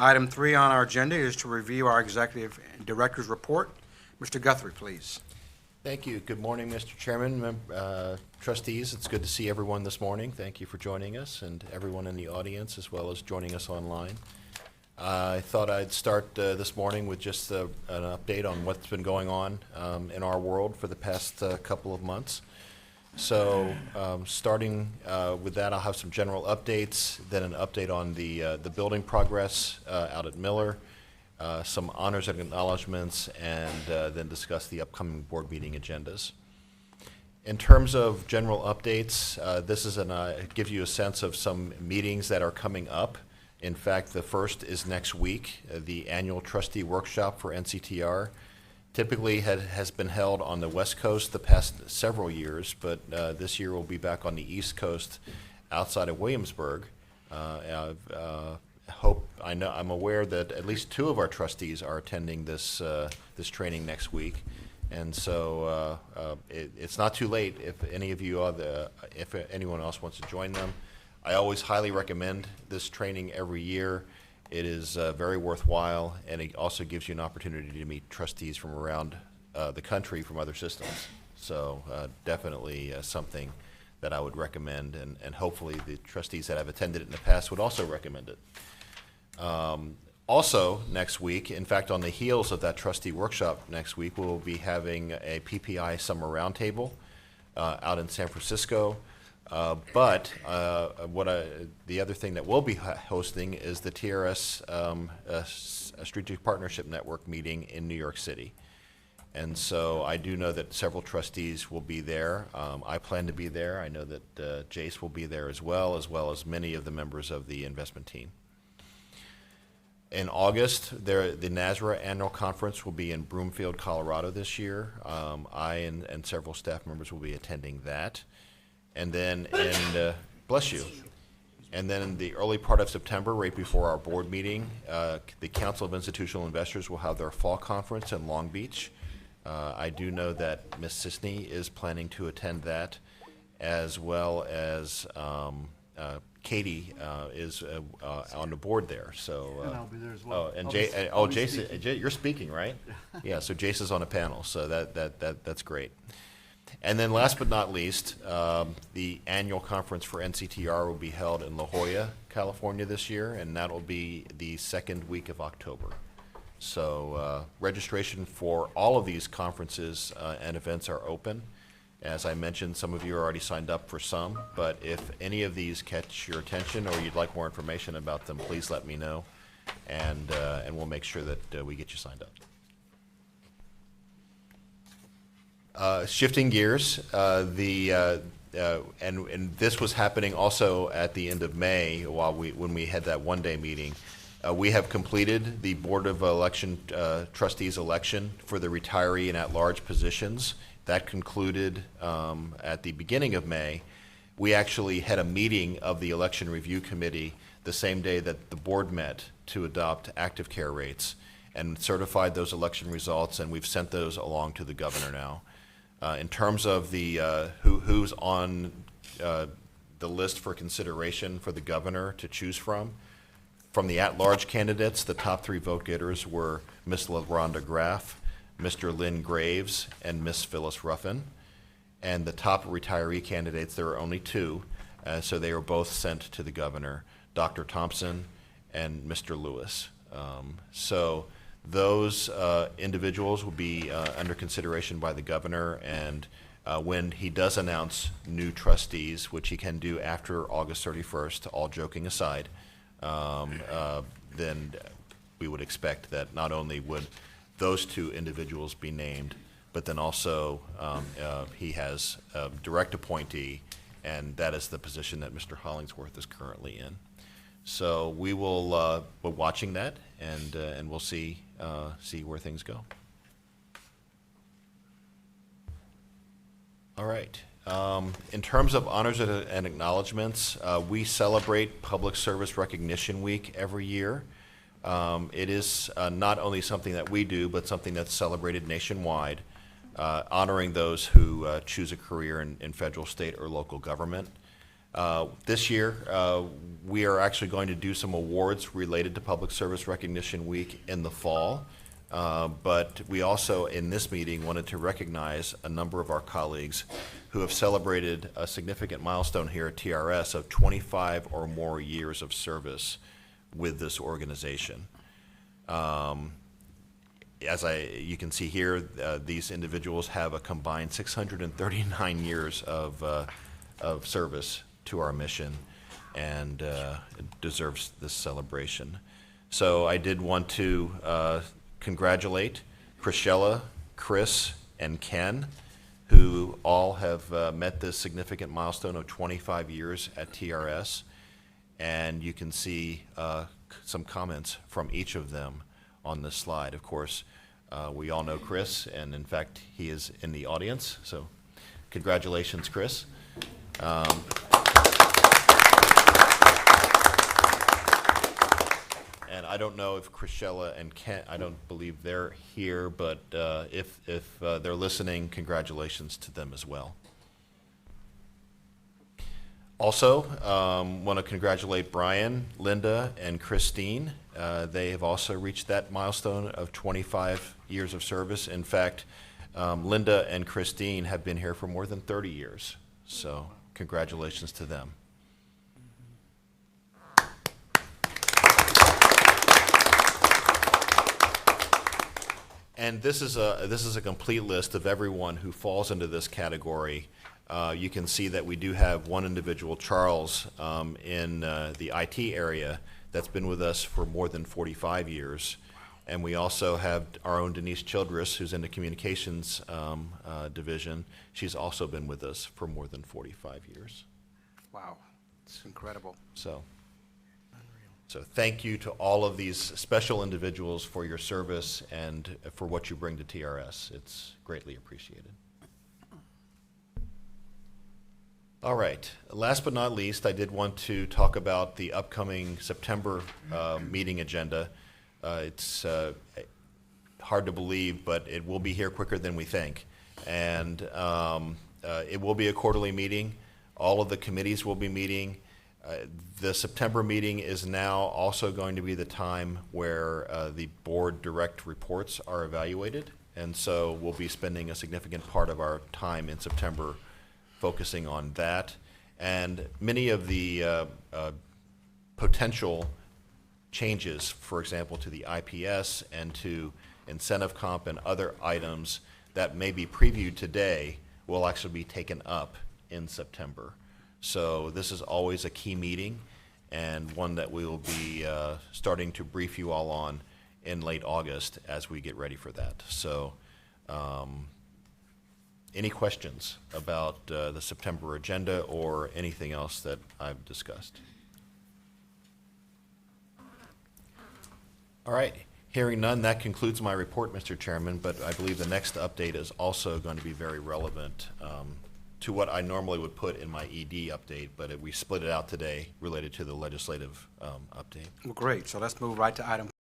Item 3 on our agenda is to review our executive director's report. Mr. Guthrie, please. Thank you. Good morning, Mr. Chairman, trustees. It's good to see everyone this morning. Thank you for joining us, and everyone in the audience as well as joining us online. I thought I'd start this morning with just an update on what's been going on in our world for the past couple of months. So starting with that, I'll have some general updates, then an update on the building progress out at Miller, some honors and acknowledgments, and then discuss the upcoming board meeting agendas. In terms of general updates, this is gives you a sense of some meetings that are coming up. In fact, the first is next week, the annual trustee workshop for NCTR. Typically has been held on the West Coast the past several years, but this year we'll be back on the East Coast outside of Williamsburg. I'm aware that at least 2 of our trustees are attending this training next week, and so it's not too late if any of you if anyone else wants to join them. I always highly recommend this training every year. It is very worthwhile, and it also gives you an opportunity to meet trustees from around the country from other systems. So definitely something that I would recommend, and hopefully the trustees that have attended it in the past would also recommend it. Also next week, in fact on the heels of that trustee workshop next week, we'll be having a PPI Summer Roundtable out in San Francisco. But the other thing that we'll be hosting is the TRS Strategic Partnership Network meeting in New York City. And so I do know that several trustees will be there. I plan to be there. I know that Jace will be there as well as many of the members of the investment team. In August, the NASRA annual conference will be in Broomfield, Colorado this year. I and several staff members will be attending that. And then bless you. And then in the early part of September, right before our board meeting, the Council of Institutional Investors will have their fall conference in Long Beach. I do know that Ms. Sisney is planning to attend that, as well as Katie is on the board there. So and I'll be there as well. Jason, you're speaking, right? Yeah. So Jace is on a panel. So that's great. And then last but not least, the annual conference for NCTR will be held in La Jolla, California this year, and that will be the second week of October. So registration for all of these conferences and events are open. As I mentioned, some of you are already signed up for some, but if any of these catch your attention or you'd like more information about them, please let me know, and we'll make sure that we get you signed up. Shifting gears, and this was happening also at the end of May when we had that one-day meeting. We have completed the Board of Election Trustees election for the retiree and at-large positions. That concluded at the beginning of May. We actually had a meeting of the Election Review Committee the same day that the board met to adopt active care rates and certified those election results, and we've sent those along to the governor now. In terms of the who's on the list for consideration for the governor to choose from the at-large candidates, the top 3 vote getters were Ms. LaRonda Graff, Mr. Lynn Graves, and Ms. Phyllis Ruffin. And the top retiree candidates, there are only 2, so they were both sent to the governor, Dr. Thompson and Mr. Lewis. So those individuals will be under consideration by the governor, and when he does announce new trustees, which he can do after August 31st, all joking aside, then we would expect that not only would those 2 individuals be named, but then also he has a direct appointee, and that is the position that Mr. Hollingsworth is currently in. So we will we're watching that, and we'll see where things go. All right. In terms of honors and acknowledgments, we celebrate Public Service Recognition Week every year. It is not only something that we do, but something that's celebrated nationwide, honoring those who choose a career in federal, state, or local government. This year, we are actually going to do some awards related to Public Service Recognition Week in the fall. But we also, in this meeting, wanted to recognize a number of our colleagues who have celebrated a significant milestone here at TRS of 25 or more years of service with this organization. You can see here, these individuals have a combined 639 years of service to our mission, and it deserves this celebration. So I did want to congratulate Chrisella, Chris, and Ken, who all have met this significant milestone of 25 years at TRS. And you can see some comments from each of them on this slide. Of course, we all know Chris, and in fact, he is in the audience. So congratulations, Chris. And I don't know if Chrisella and Kent, I don't believe they're here, but if they're listening, congratulations to them as well. Also, want to congratulate Brian, Linda, and Christine. They have also reached that milestone of 25 years of service. In fact, Linda and Christine have been here for more than 30 years. So congratulations to them. And this is a complete list of everyone who falls into this category. You can see that we do have one individual, Charles, in the IT area that's been with us for more than 45 years. And we also have our own Denise Childress, who's in the communications division. She's also been with us for more than 45 years. Wow, it's incredible. So thank you to all of these special individuals for your service and for what you bring to TRS. It's greatly appreciated. All right, last but not least, I did want to talk about the upcoming September meeting agenda. It's hard to believe, but it will be here quicker than we think. And it will be a quarterly meeting. All of the committees will be meeting. The September meeting is now also going to be the time where the board direct reports are evaluated. And so we'll be spending a significant part of our time in September focusing on that. And many of the potential changes, for example, to the IPS and to incentive comp and other items that may be previewed today will actually be taken up in September. So this is always a key meeting and one that we will be starting to brief you all on in late August as we get ready for that. So any questions about the September agenda or anything else that I've discussed? All right, hearing none, that concludes my report, Mr. Chairman, but I believe the next update is also going to be very relevant to what I normally would put in my ED update, but we split it out today related to the legislative update. Well, great. So let's move right to item